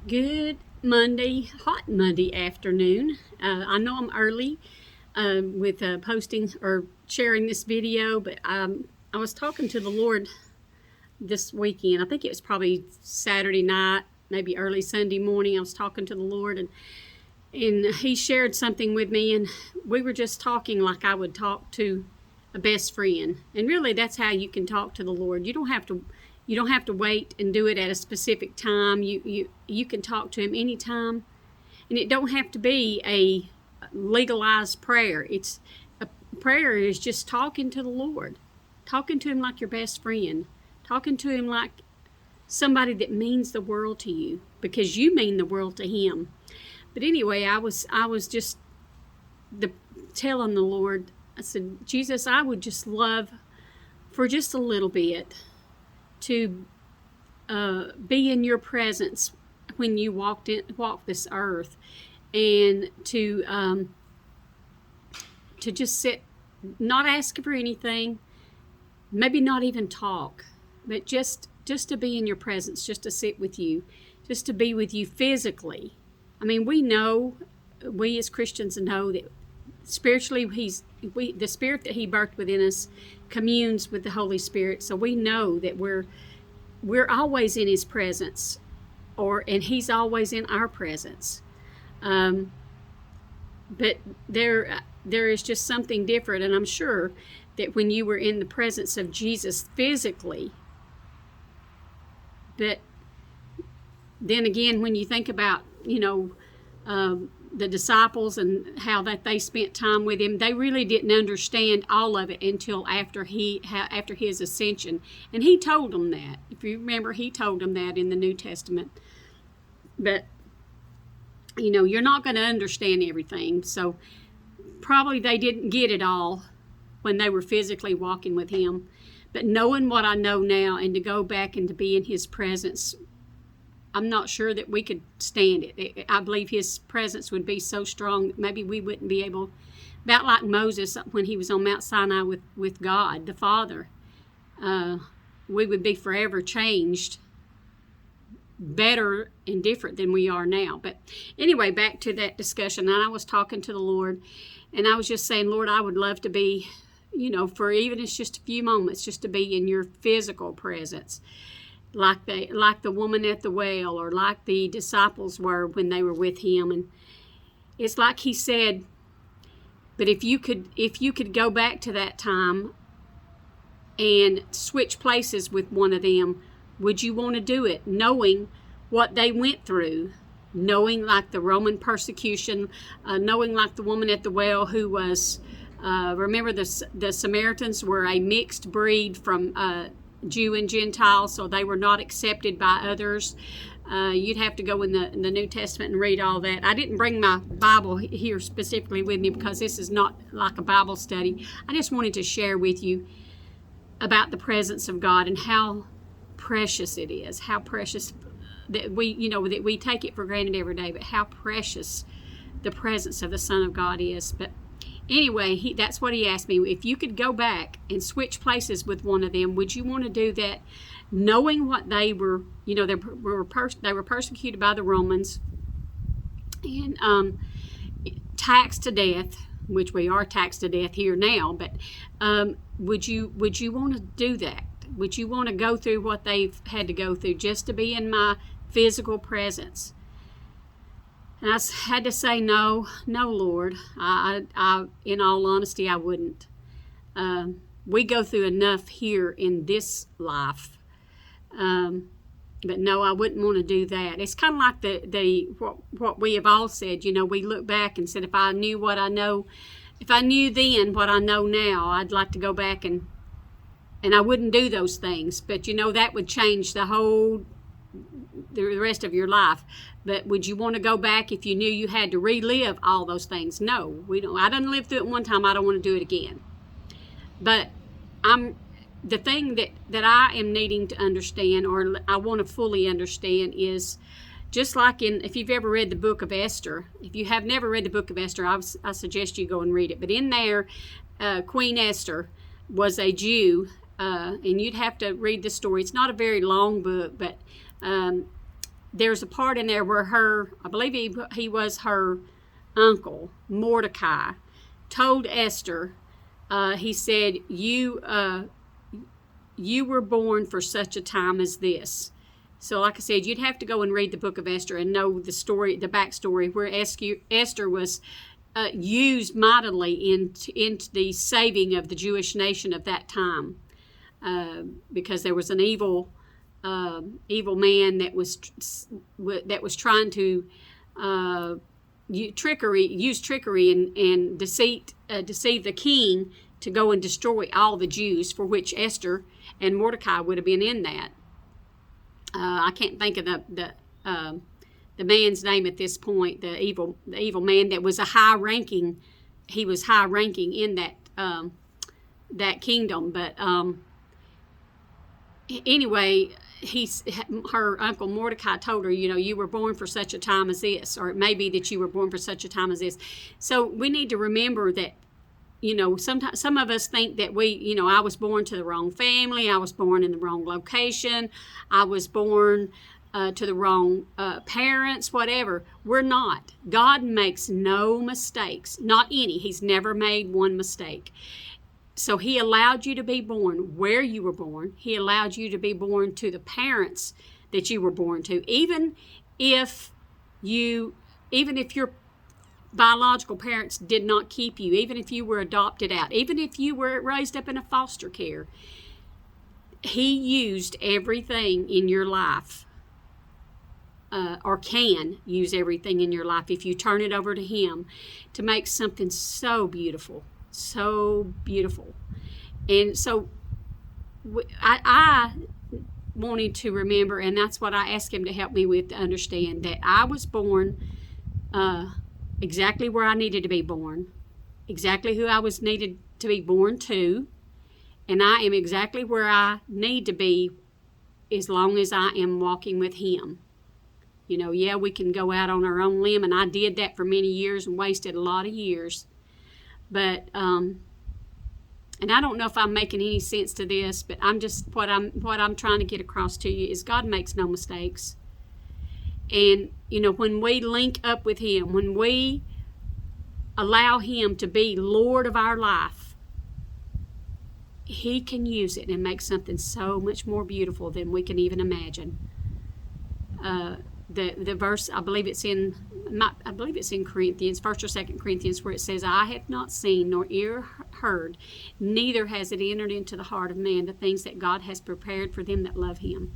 Good Monday, hot Monday afternoon. I know I'm early with posting or sharing this video, but I was talking to the Lord this weekend. I think it was probably Saturday night, maybe early Sunday morning. I was talking to the Lord, and He shared something with me, and we were just talking like I would talk to a best friend. And really, that's how you can talk to the Lord. You don't have to wait and do it at a specific time. You can talk to Him anytime, and it don't have to be a legalized prayer. It's a prayer is just talking to the Lord, talking to Him like your best friend, talking to Him like somebody that means the world to you because you mean the world to Him. But anyway, I was just telling the Lord, I said, Jesus, I would just love for just a little bit to be in your presence when you walk this earth, and to just sit, not ask for anything, maybe not even talk, but just to be in your presence, just to sit with you, just to be with you physically. I mean, we as Christians know that spiritually the spirit that He birthed within us communes with the Holy Spirit, so we know that we're always in His presence, and He's always in our presence. But there is just something different, and I'm sure that when you were in the presence of Jesus physically, but then again, when you think about, the disciples and how that they spent time with Him, they really didn't understand all of it until after His ascension. And He told them that. If you remember, He told them that in the New Testament. But, you're not going to understand everything. So probably they didn't get it all when they were physically walking with Him. But knowing what I know now, and to go back and to be in His presence, I'm not sure that we could stand it. I believe His presence would be so strong that maybe we wouldn't be able, about like Moses when he was on Mount Sinai with God, the Father. We would be forever changed, better and different than we are now. But anyway, back to that discussion. And I was talking to the Lord, and I was just saying, Lord, I would love to be, for even it's just a few moments, just to be in your physical presence. Like the woman at the well, or like the disciples were when they were with Him. And it's like He said, but if you could go back to that time and switch places with one of them, would you want to do it, knowing what they went through, knowing like the Roman persecution, knowing like the woman at the well who was, remember the Samaritans were a mixed breed from Jew and Gentile, so they were not accepted by others. You'd have to go in the New Testament and read all that. I didn't bring my Bible here specifically with me because this is not like a Bible study. I just wanted to share with you about the presence of God and how precious it is, how precious that we take it for granted every day, but how precious the presence of the Son of God is. But anyway, that's what He asked me. If you could go back and switch places with one of them, would you want to do that, knowing what they were? They were persecuted by the Romans and taxed to death, which we are taxed to death here now. But would you want to do that? Would you want to go through what they've had to go through just to be in my physical presence? And I had to say, no, Lord. I in all honesty, I wouldn't. We go through enough here in this life. But no, I wouldn't want to do that. It's kind of like what we have all said. We look back and said, if I knew what I know, if I knew then what I know now, I'd like to go back and I wouldn't do those things. But that would change the rest of your life. But would you want to go back if you knew you had to relive all those things? No, we don't. I didn't live through it one time. I don't want to do it again. But the thing that I am needing to understand, or I want to fully understand, is just like if you've ever read the book of Esther. If you have never read the book of Esther, I suggest you go and read it. But in there, Queen Esther was a Jew, and you'd have to read the story. It's not a very long book, but there's a part in there where I believe he was her uncle, Mordecai, told Esther, he said, you were born for such a time as this. So like I said, you'd have to go and read the book of Esther and know the story, the backstory, where Esther was used mightily into the saving of the Jewish nation of that time, because there was an evil man that was trying to use trickery and deceit, deceive the king to go and destroy all the Jews, for which Esther and Mordecai would have been in that. I can't think of the man's name at this point. The evil man that was he was high ranking in that kingdom. But anyway, her uncle Mordecai told her, you were born for such a time as this, or it may be that you were born for such a time as this. So we need to remember that, sometimes some of us think that I was born to the wrong family, I was born in the wrong location, I was born to the wrong parents, whatever. We're not. God makes no mistakes, not any. He's never made one mistake. So he allowed you to be born where you were born. He allowed you to be born to the parents that you were born to, even if your biological parents did not keep you, even if you were adopted out, even if you were raised up in a foster care. He used everything in your life, or can use everything in your life if you turn it over to him, to make something so beautiful. So beautiful. And so I wanted to remember, and that's what I asked him to help me with, to understand that I was born exactly where I needed to be born, exactly who I was needed to be born to, and I am exactly where I need to be as long as I am walking with him. We can go out on our own limb, and I did that for many years and wasted a lot of years. But and I don't know if I'm making any sense to this, but I'm just what I'm trying to get across to you is God makes no mistakes. And when we link up with him, when we allow him to be Lord of our life, he can use it and make something so much more beautiful than we can even imagine. The verse, I believe it's in Corinthians, 1st or 2nd Corinthians, where it says, I have not seen nor ear heard, neither has it entered into the heart of man the things that God has prepared for them that love him.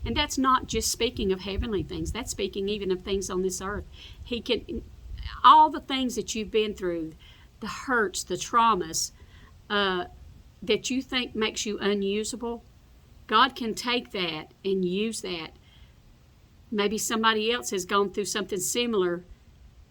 And that's not just speaking of heavenly things, that's speaking even of things on this earth. He can, all the things that you've been through, the hurts, the traumas, that you think makes you unusable, God can take that and use that. Maybe somebody else has gone through something similar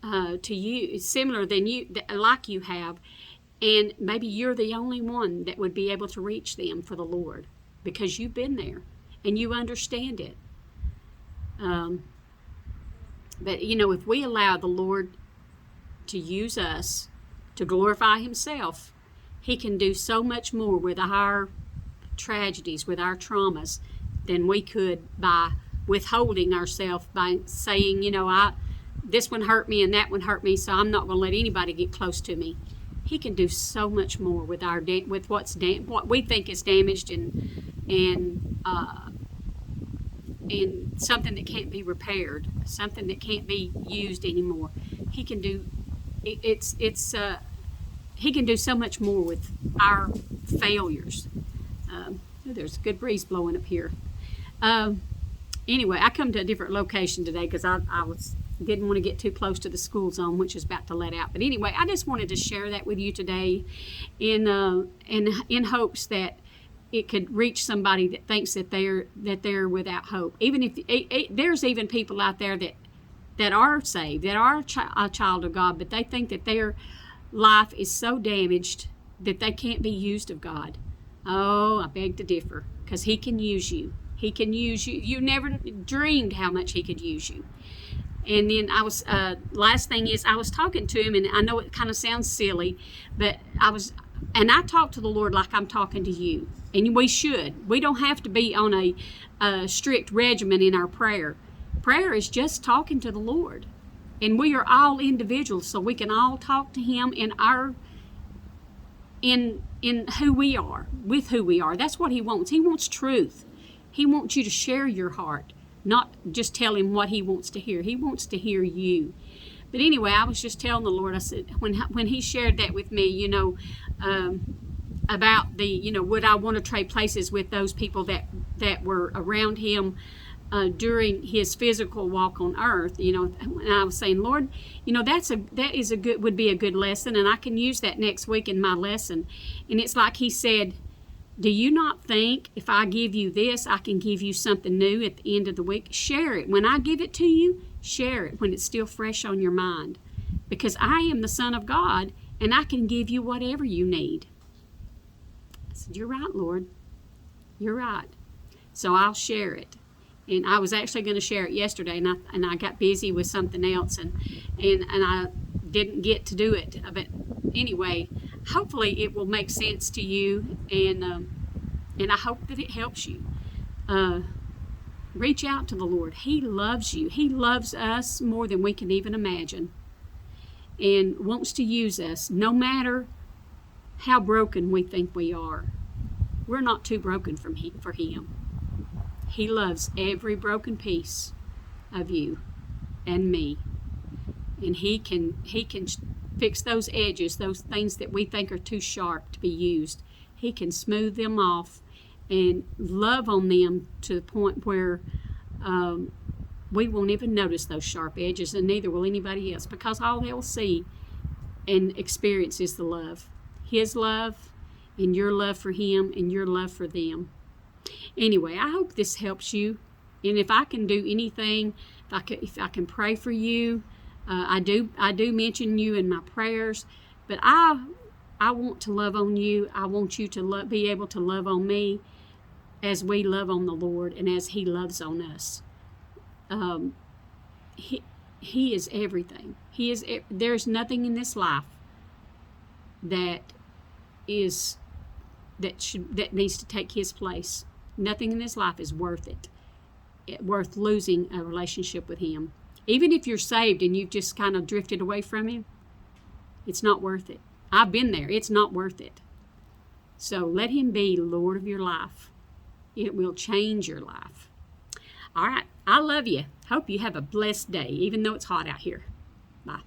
to you, similar than you, like you have, and maybe you're the only one that would be able to reach them for the Lord because you've been there and you understand it. But if we allow the Lord to use us to glorify himself, he can do so much more with our tragedies, with our traumas, than we could by withholding ourselves, by saying, this one hurt me and that one hurt me, so I'm not going to let anybody get close to me. He can do so much more with what we think is damaged and something that can't be repaired, something that can't be used anymore. He can do he can do so much more with our failures. There's a good breeze blowing up here. Anyway, I come to a different location today because I didn't want to get too close to the school zone, which is about to let out. But anyway, I just wanted to share that with you today in hopes that it could reach somebody that thinks that they're without hope. Even if there's even people out there that are saved, that are a child of God, but they think that their life is so damaged that they can't be used of God. Oh, I beg to differ, because he can use you. He can use you. You never dreamed how much he could use you. And then last thing is, I was talking to him, and I know it kind of sounds silly, but I talk to the Lord like I'm talking to you. And we should. We don't have to be on a strict regimen in our prayer. Prayer is just talking to the Lord. And we are all individuals, so we can all talk to him in who we are, with who we are. That's what he wants. He wants truth. He wants you to share your heart, not just tell him what he wants to hear. He wants to hear you. But anyway, I was just telling the Lord, I said, when he shared that with me, about would I want to trade places with those people that were around him during his physical walk on earth, and I was saying, Lord, would be a good lesson, and I can use that next week in my lesson. And it's like he said, do you not think if I give you this, I can give you something new at the end of the week? Share it. When I give it to you, share it when it's still fresh on your mind. Because I am the Son of God, and I can give you whatever you need. I said, you're right, Lord. You're right. So I'll share it. And I was actually going to share it yesterday, and I got busy with something else, and I didn't get to do it. But anyway, hopefully it will make sense to you, and I hope that it helps you. Reach out to the Lord. He loves you. He loves us more than we can even imagine, and wants to use us no matter how broken we think we are. We're not too broken for him. He loves every broken piece of you and me. And he can fix those edges, those things that we think are too sharp to be used. He can smooth them off and love on them to the point where we won't even notice those sharp edges, and neither will anybody else, because all they'll see and experience is the love. His love and your love for him and your love for them. Anyway, I hope this helps you. And if I can do anything, if I can pray for you, I do mention you in my prayers. But I want to love on you. I want you to be able to love on me as we love on the Lord and as he loves on us. He is everything. There's nothing in this life that needs to take his place. Nothing in this life is worth worth losing a relationship with him. Even if you're saved and you've just kind of drifted away from him, it's not worth it. I've been there. It's not worth it. So let him be Lord of your life. It will change your life. All right. I love you. Hope you have a blessed day, even though it's hot out here. Bye.